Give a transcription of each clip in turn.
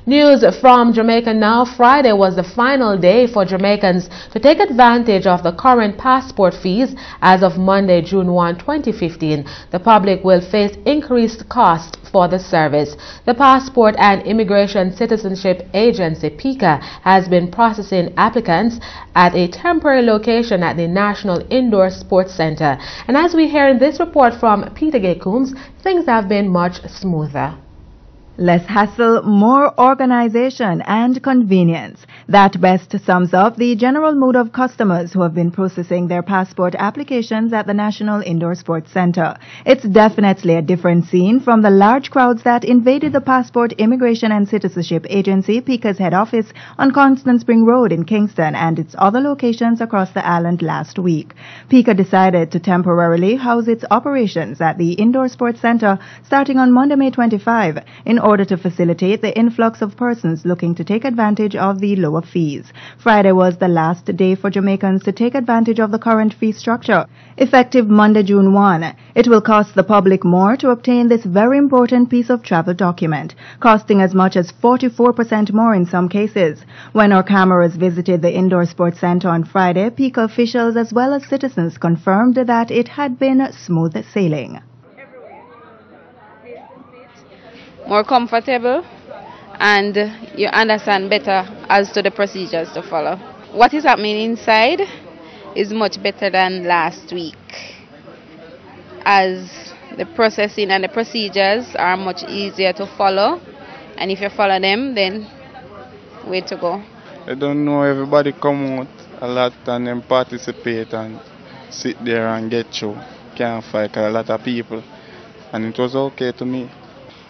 News from Jamaica now. Friday was the final day for Jamaicans to take advantage of the current passport fees. As of Monday, June 1, 2015, the public will face increased cost for the service. The Passport and Immigration Citizenship Agency, PICA, has been processing applicants at a temporary location at the National Indoor Sports Center. And as we hear in this report from Peter Gay Coombs, things have been much smoother. Less hassle, more organization and convenience. That best sums up the general mood of customers who have been processing their passport applications at the National Indoor Sports Center. It's definitely a different scene from the large crowds that invaded the Passport, Immigration and Citizenship Agency, PICA's head office on Constant Spring Road in Kingston and its other locations across the island last week. PICA decided to temporarily house its operations at the Indoor Sports Center starting on Monday, May 25, in order to facilitate the influx of persons looking to take advantage of the lower fees. Friday was the last day for Jamaicans to take advantage of the current fee structure. Effective Monday, June 1, it will cost the public more to obtain this very important piece of travel document, costing as much as 44% more in some cases. When our cameras visited the Indoor Sports Center on Friday, PICA officials as well as citizens confirmed that it had been smooth sailing. More comfortable, and you understand better as to the procedures to follow. What is happening inside is much better than last week, as the processing and the procedures are much easier to follow, and if you follow them, then way to go. I don't know, everybody come out a lot and then participate and sit there and get through. Can't fight a lot of people, and it was okay to me.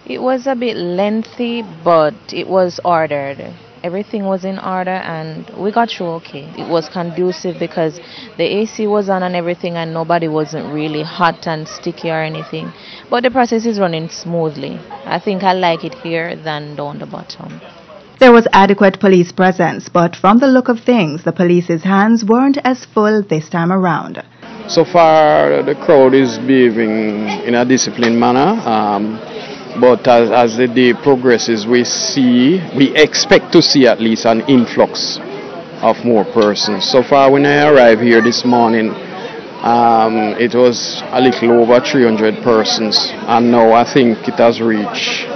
It was a bit lengthy, but it was ordered. Everything was in order and we got through okay. It was conducive because the AC was on and everything, and nobody wasn't really hot and sticky or anything. But the process is running smoothly. I think I like it here than down the bottom. There was adequate police presence, but from the look of things, the police's hands weren't as full this time around. So far, the crowd is behaving in a disciplined manner. But as the day progresses, we expect to see at least an influx of more persons. So far, when I arrived here this morning, it was a little over 300 persons, and now I think it has reached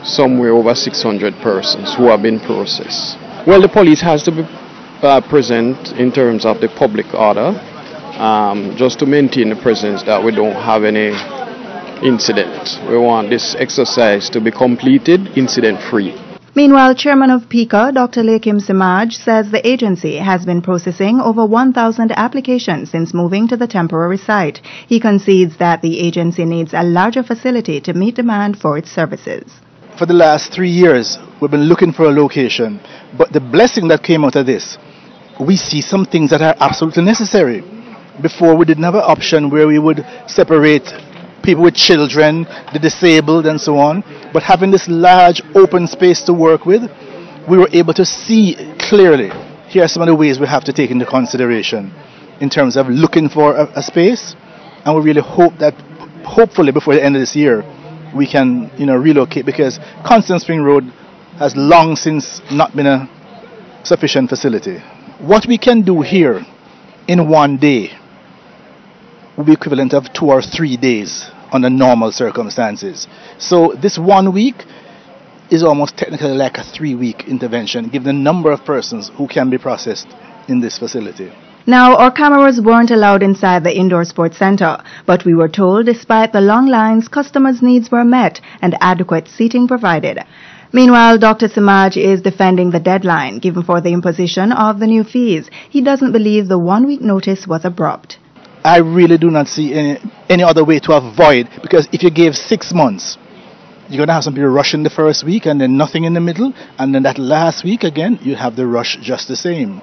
somewhere over 600 persons who have been processed. Well, the police has to be present in terms of the public order, just to maintain the presence that we don't have any incident. We want this exercise to be completed incident-free. Meanwhile, Chairman of PICA, Dr. Lakim Simaj, says the agency has been processing over 1,000 applications since moving to the temporary site. He concedes that the agency needs a larger facility to meet demand for its services. For the last 3 years, we've been looking for a location, but the blessing that came out of this, we see some things that are absolutely necessary. Before, we didn't have an option where we would separate people with children, the disabled and so on, but having this large open space to work with, we were able to see clearly, here are some of the ways we have to take into consideration in terms of looking for a space, and we really hope that hopefully before the end of this year we can relocate, because Constant Spring Road has long since not been a sufficient facility. What we can do here in one day will be equivalent of 2 or 3 days under normal circumstances. So this 1 week is almost technically like a 3-week intervention, given the number of persons who can be processed in this facility. Now, our cameras weren't allowed inside the Indoor Sports Center, but we were told despite the long lines, customers' needs were met and adequate seating provided. Meanwhile, Dr. Simaj is defending the deadline given for the imposition of the new fees. He doesn't believe the 1-week notice was abrupt. I really do not see any other way to avoid, because if you gave 6 months, you're going to have some people rushing the first week and then nothing in the middle, and then that last week again, you have the rush just the same.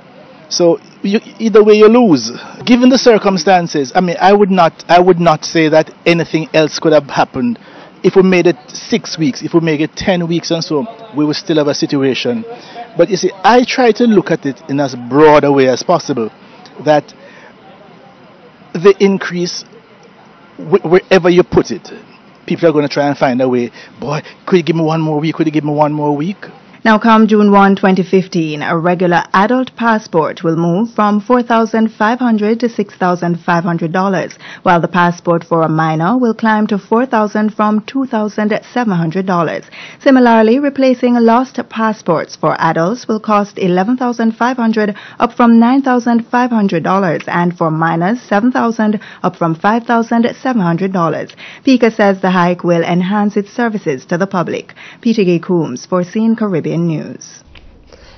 So either way you lose. Given the circumstances, I mean, I would not say that anything else could have happened. If we made it 6 weeks, if we make it 10 weeks and so, we would still have a situation. But you see, I try to look at it in as broad a way as possible, that the increase, wherever you put it, people are going to try and find a way. Boy, could you give me 1 more week? Could you give me 1 more week? Now, come June 1, 2015, a regular adult passport will move from $4,500 to $6,500, while the passport for a minor will climb to $4,000 from $2,700. Similarly, replacing lost passports for adults will cost $11,500, up from $9,500, and for minors, $7,000, up from $5,700. PICA says the hike will enhance its services to the public. Peter G. Coombs for CEEN Caribbean News.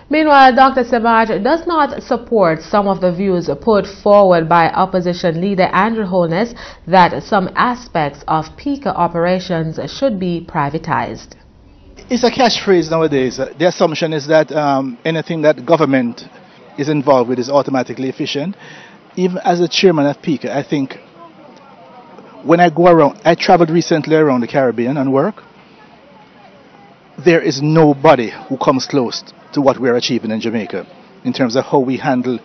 Meanwhile, Dr. Samaj does not support some of the views put forward by opposition leader Andrew Holness that some aspects of PICA operations should be privatized. It's a catchphrase nowadays. The assumption is that anything that government is involved with is automatically efficient. Even as a chairman of PICA, I think when I go around, I traveled recently around the Caribbean and work. There is nobody who comes close to what we're achieving in Jamaica in terms of how we handle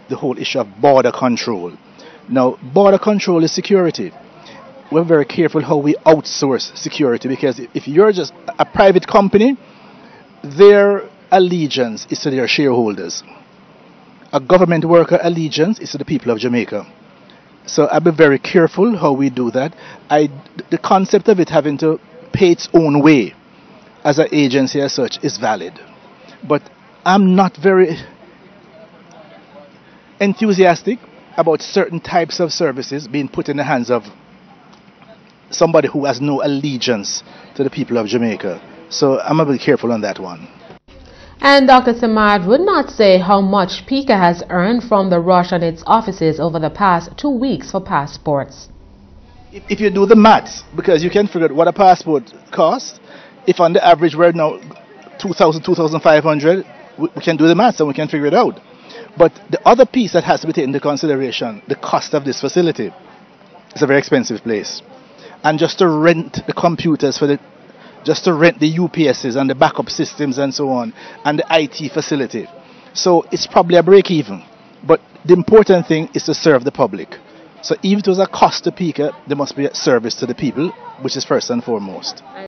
the whole issue of border control. Now, border control is security. We're very careful how we outsource security, because if you're just a private company, their allegiance is to their shareholders. A government worker allegiance is to the people of Jamaica. So I'll be very careful how we do that. The concept of it having to pay its own way as an agency as such is valid. But I'm not very enthusiastic about certain types of services being put in the hands of somebody who has no allegiance to the people of Jamaica. So I'm a bit careful on that one. And Dr. Samad would not say how much PICA has earned from the rush on its offices over the past 2 weeks for passports. If you do the maths, because you can figure out what a passport costs, if on the average we're now 2,000, 2,500, we can do the maths and we can figure it out. But the other piece that has to be taken into consideration, the cost of this facility. It's a very expensive place. And just to rent the computers just to rent the UPSs and the backup systems and so on, and the IT facility. So it's probably a break even. But the important thing is to serve the public. So even if it was a cost to PICA, there must be a service to the people, which is first and foremost.